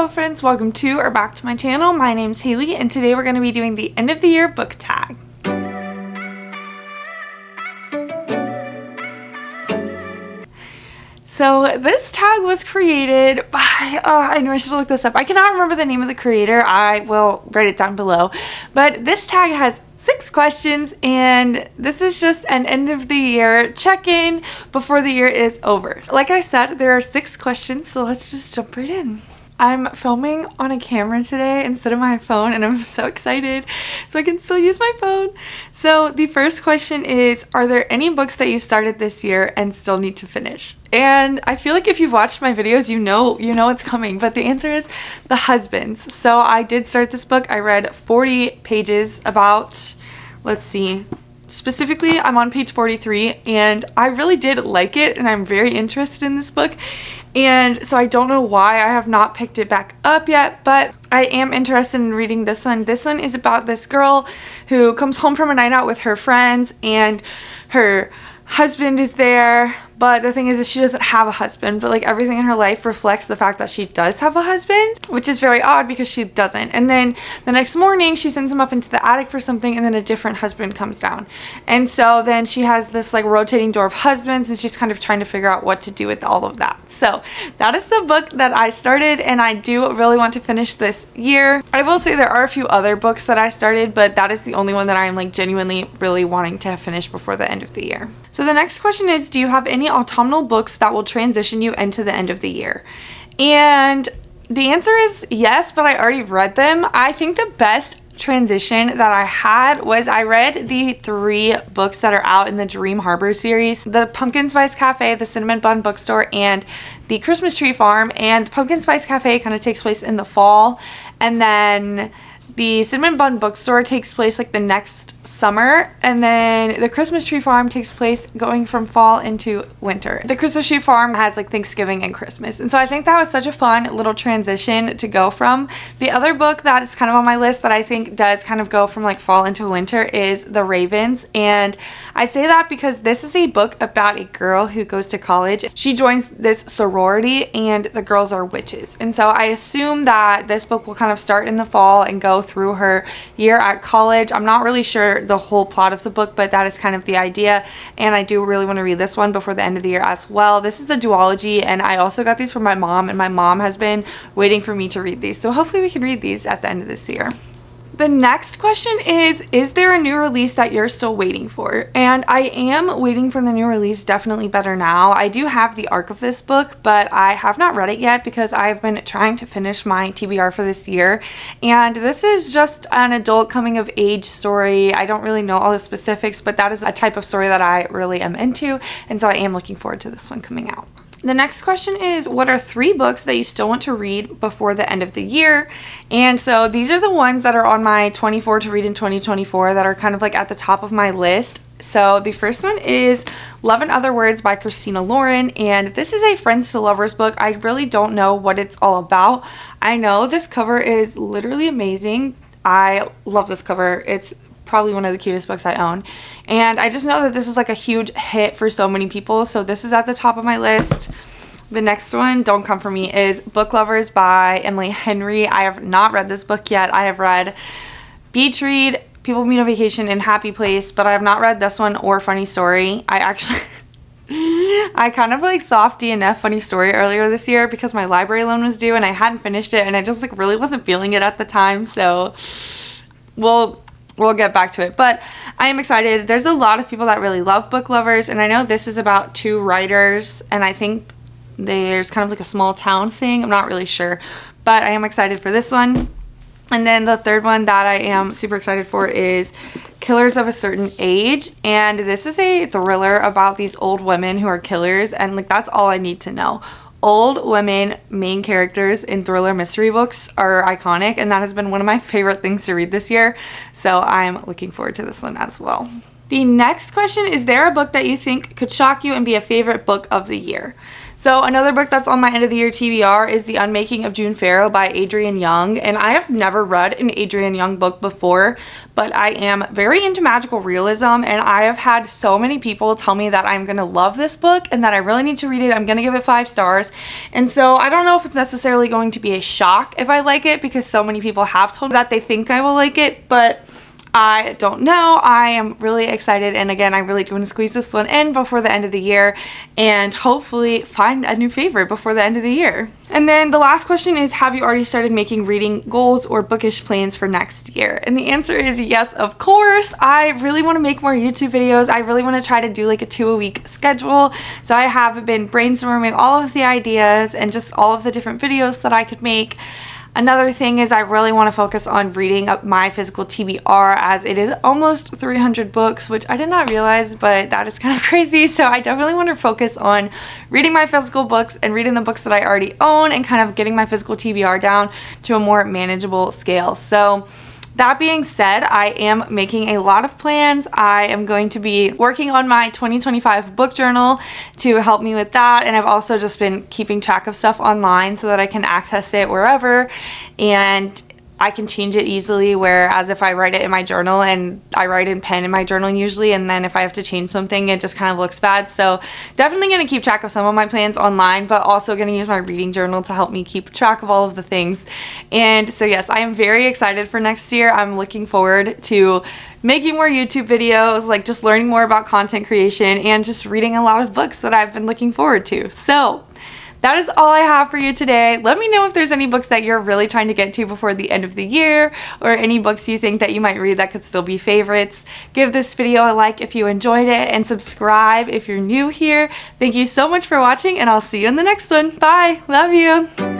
Hello friends, welcome to or back to my channel. My name's Haley and today we're going to be doing the end of the year book tag. So this tag was created by, I know I should look this up. I cannot remember the name of the creator. I will write it down below. But this tag has 6 questions and this is just an end of the year check-in before the year is over. Like I said, there are 6 questions, so let's just jump right in. I'm filming on a camera today instead of my phone and I'm so excited so I can still use my phone. So the first question is, are there any books that you started this year and still need to finish? And I feel like if you've watched my videos, you know it's coming, but the answer is The Husbands. So I did start this book. I read 40 pages about, let's see, specifically I'm on page 43 and I really did like it and I'm very interested in this book. And so I don't know why I have not picked it back up yet, but I am interested in reading this one. This one is about this girl who comes home from a night out with her friends and her husband is there. But the thing is she doesn't have a husband, but like everything in her life reflects the fact that she does have a husband, which is very odd because she doesn't. And then the next morning she sends him up into the attic for something and then a different husband comes down. And so then she has this like rotating door of husbands and she's kind of trying to figure out what to do with all of that. So that is the book that I started and I do really want to finish this year. I will say there are a few other books that I started, but that is the only one that I'm like genuinely really wanting to finish before the end of the year. So the next question is, do you have any autumnal books that will transition you into the end of the year? And the answer is yes, but I already read them. I think the best transition that I had was I read the 3 books that are out in the Dream Harbor series, the Pumpkin Spice Cafe, the Cinnamon Bun Bookstore, and the Christmas Tree Farm. And the Pumpkin Spice Cafe kind of takes place in the fall, and then the Cinnamon Bun Bookstore takes place like the next summer, and then the Christmas Tree Farm takes place going from fall into winter. The Christmas Tree Farm has like Thanksgiving and Christmas, and so I think that was such a fun little transition to go from. The other book that is kind of on my list that I think does kind of go from like fall into winter is The Ravens, and I say that because this is a book about a girl who goes to college. She joins this sorority and the girls are witches, and so I assume that this book will kind of start in the fall and go through her year at college. I'm not really sure the whole plot of the book, but that is kind of the idea, and I do really want to read this one before the end of the year as well. This is a duology, and I also got these from my mom, and my mom has been waiting for me to read these, so hopefully we can read these at the end of this year. The next question is there a new release that you're still waiting for? And I am waiting for the new release, Definitely Better Now. I do have the arc of this book, but I have not read it yet because I've been trying to finish my TBR for this year. And this is just an adult coming of age story. I don't really know all the specifics, but that is a type of story that I really am into. And so I am looking forward to this one coming out. The next question is, what are 3 books that you still want to read before the end of the year? And so these are the ones that are on my 24 to read in 2024 that are kind of like at the top of my list. So the first one is Love in Other Words by Christina Lauren, and this is a Friends to Lovers book. I really don't know what it's all about. I know this cover is literally amazing. I love this cover. It's probably one of the cutest books I own, and I just know that this is like a huge hit for so many people, so this is at the top of my list. The next one, Don't Come For Me, is Book Lovers by Emily Henry. I have not read this book yet. I have read Beach Read, People Meet on Vacation, and Happy Place, but I have not read this one or Funny Story. I kind of like soft DNF Funny Story earlier this year because my library loan was due and I hadn't finished it, and I just like really wasn't feeling it at the time, so we'll get back to it, but I am excited. There's a lot of people that really love Book Lovers, and I know this is about 2 writers, and I think there's kind of like a small town thing. I'm not really sure, but I am excited for this one. And then the third one that I am super excited for is Killers of a Certain Age, and this is a thriller about these old women who are killers, and like that's all I need to know. Old women main characters in thriller mystery books are iconic, and that has been one of my favorite things to read this year, so I'm looking forward to this one as well. The next question is there a book that you think could shock you and be a favorite book of the year? So another book that's on my end of the year TBR is The Unmaking of June Farrow by Adrienne Young, and I have never read an Adrienne Young book before, but I am very into magical realism, and I have had so many people tell me that I'm gonna love this book and that I really need to read it. I'm gonna give it 5 stars, and so I don't know if it's necessarily going to be a shock if I like it, because so many people have told me that they think I will like it, but I don't know. I am really excited, and again, I really do want to squeeze this one in before the end of the year and hopefully find a new favorite before the end of the year. And then the last question is, have you already started making reading goals or bookish plans for next year? And the answer is yes, of course. I really want to make more YouTube videos. I really want to try to do like a 2-a-week schedule. So I have been brainstorming all of the ideas and just all of the different videos that I could make. Another thing is I really want to focus on reading up my physical TBR, as it is almost 300 books, which I did not realize, but that is kind of crazy. So I definitely want to focus on reading my physical books and reading the books that I already own and kind of getting my physical TBR down to a more manageable scale. So that being said, I am making a lot of plans. I am going to be working on my 2025 book journal to help me with that, and I've also just been keeping track of stuff online so that I can access it wherever, and I can change it easily, whereas if I write it in my journal, and I write in pen in my journal usually, and then if I have to change something, it just kind of looks bad. So definitely going to keep track of some of my plans online, but also going to use my reading journal to help me keep track of all of the things. And so yes, I am very excited for next year. I'm looking forward to making more YouTube videos, like just learning more about content creation and just reading a lot of books that I've been looking forward to. So that is all I have for you today. Let me know if there's any books that you're really trying to get to before the end of the year, or any books you think that you might read that could still be favorites. Give this video a like if you enjoyed it, and subscribe if you're new here. Thank you so much for watching, and I'll see you in the next one. Bye. Love you.